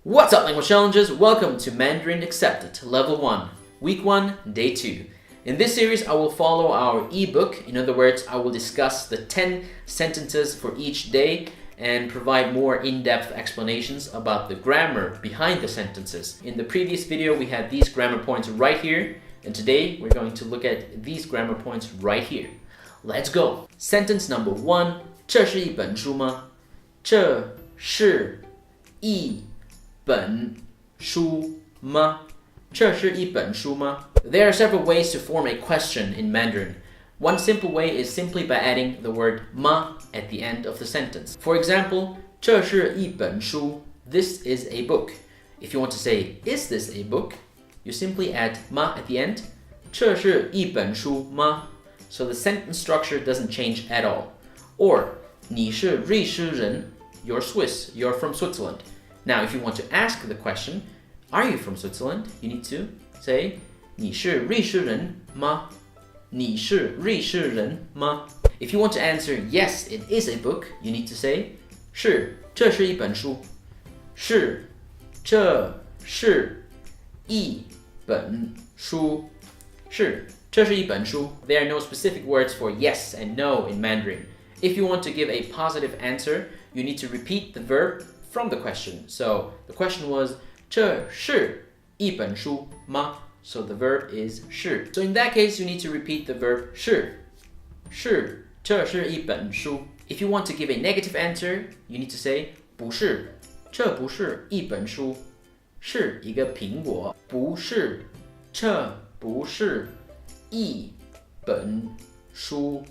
What's up, language challengers? Welcome to Mandarin Accepted, Level 1, Week 1, Day 2. In this series, I will follow our ebook. In other words, I will discuss the 10 sentences for each day and provide more in-depth explanations about the grammar behind the sentences. In the previous video, we had these grammar points right here, and today we're going to look at these grammar points right here. Let's go! Sentence number 1. 这是一本书吗？这是一本书吗？这是一本书吗？ There are several ways to form a question in Mandarin. One simple way is simply by adding the word ma at the end of the sentence. For example, 这是一本书. This is a book. If you want to say, is this a book? You simply add ma at the end. 这是一本书吗? So the sentence structure doesn't change at all. Or, 你是瑞士人? You're Swiss. You're from Switzerland. Now, if you want to ask the question, are you from Switzerland? You need to say, 你是瑞士人吗? 你是瑞士人吗? If you want to answer, yes, it is a book, you need to say, 是，这是一本书。是，这是一本书。是，这是一本书。There are no specific words for yes and no in Mandarin. If you want to give a positive answer, you need to repeat the verb from the question. So the question was, 这是一本书吗? So the verb is 是. So in that case, you need to repeat the verb 是。是，这是一本书。If you want to give a negative answer, you need to say 不是，这不是一本书，是一个苹果。不是，这不是一本书，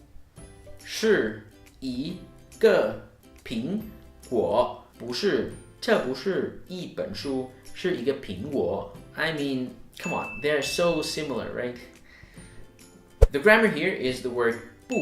是一个苹果。不是，这不是一本书，是一个苹果。I mean, come on, they're so similar, right? The grammar here is the word 不.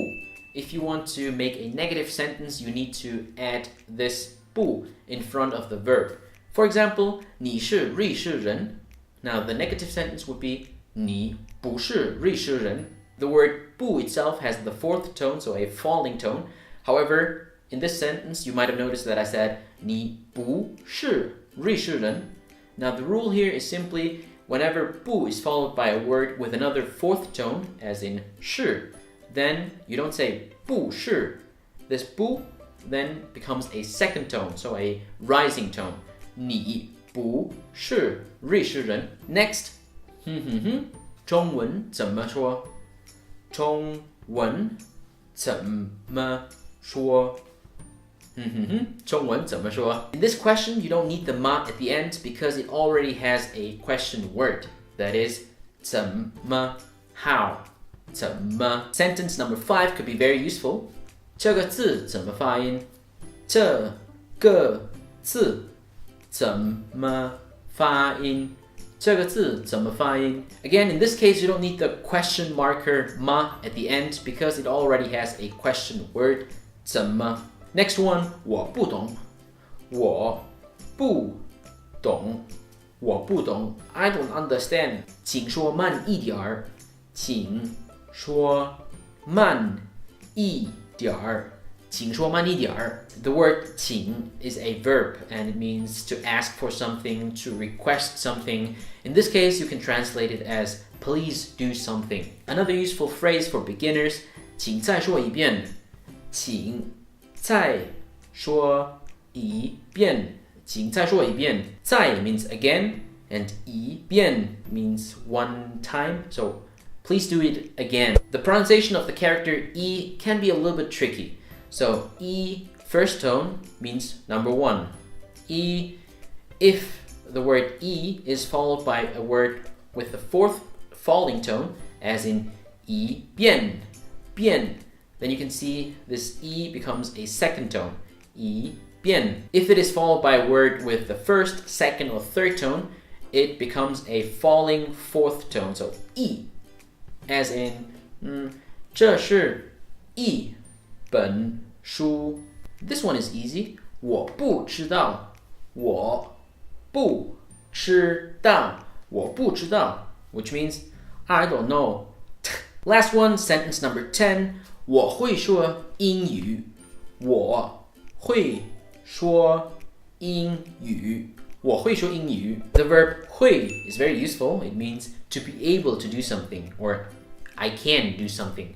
If you want to make a negative sentence, you need to add this 不 in front of the verb. For example, 你是瑞士人. Now, the negative sentence would be 你不是瑞士人. The word 不 itself has the fourth tone, so a falling tone. However, in this sentence, you might have noticed that I said 你不是瑞士人. Now, the rule here is simply whenever 不 is followed by a word with another fourth tone, as in 是, then you don't say 不是. This 不 then becomes a second tone, so a rising tone. 你不是瑞士人. Next, 中文怎么说？中文怎么说？中文怎么说? In this question, you don't need the ma at the end because it already has a question word. That is, 怎么 how. 怎么 Sentence number 5 could be very useful. 这个字怎么发音？这个字怎么发音？这个字怎么发音？ Again, in this case, you don't need the question marker ma at the end because it already has a question word. 怎么 Next one, 我不懂。我不懂。我不懂。I don't understand. 请说慢一点儿。请说慢一点儿。请说慢一点儿。The word 请 is a verb and it means to ask for something, to request something. In this case, you can translate it as please do something. Another useful phrase for beginners, 请再说一遍。请再说一遍。请再说一遍。再 means again, and 一遍 means one time. So please do it again. The pronunciation of the character E can be a little bit tricky. So E, first tone, means number 1. E, if the word E is followed by a word with the fourth falling tone, as in 一遍, 遍, then you can see this E becomes a second tone, 一遍. If it is followed by a word with the first, second, or third tone, it becomes a falling fourth tone, so 一, as in 这是一本书. This one is easy. 我不知道. 我不知道. 我不知道, which means I don't know. Last one, sentence number 10. 我会说英语。我会说英语。我会说英语. The verb 会 is very useful. It means to be able to do something, or I can do something.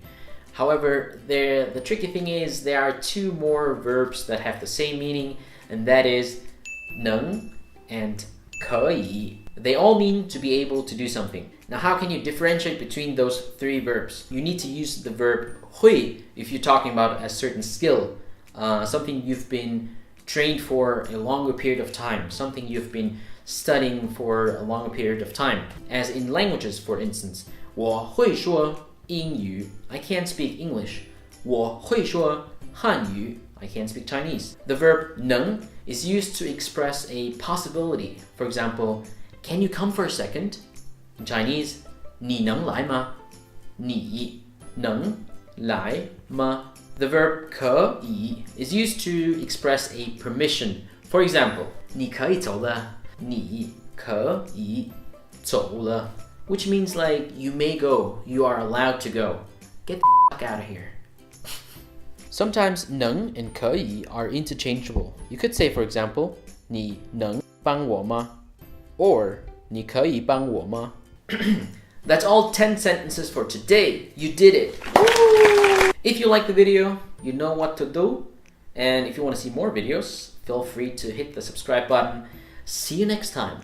However, the tricky thing is there are two more verbs that have the same meaning, and that is 能 and 可以. They all mean to be able to do something. Now, how can you differentiate between those three verbs? You need to use the verb 会 if you're talking about a certain skill, something you've been trained for a longer period of time, something you've been studying for a longer period of time. As in languages, for instance, 我会说英语, I can't speak English. 我会说汉语, I can't speak Chinese. The verb 能 is used to express a possibility. For example, can you come for a second? In Chinese, 你能来吗? 你能来吗? The verb 可以 is used to express a permission. For example, 你可以走了,你可以走了, which means like you may go, you are allowed to go. Get the fuck out of here. Sometimes 能 and 可以 are interchangeable. You could say, for example, 你能帮我吗? Or 你可以帮我吗? That's all 10 sentences for today. You did it. Woo! If you like the video, you know what to do. And if you want to see more videos, feel free to hit the subscribe button. See you next time.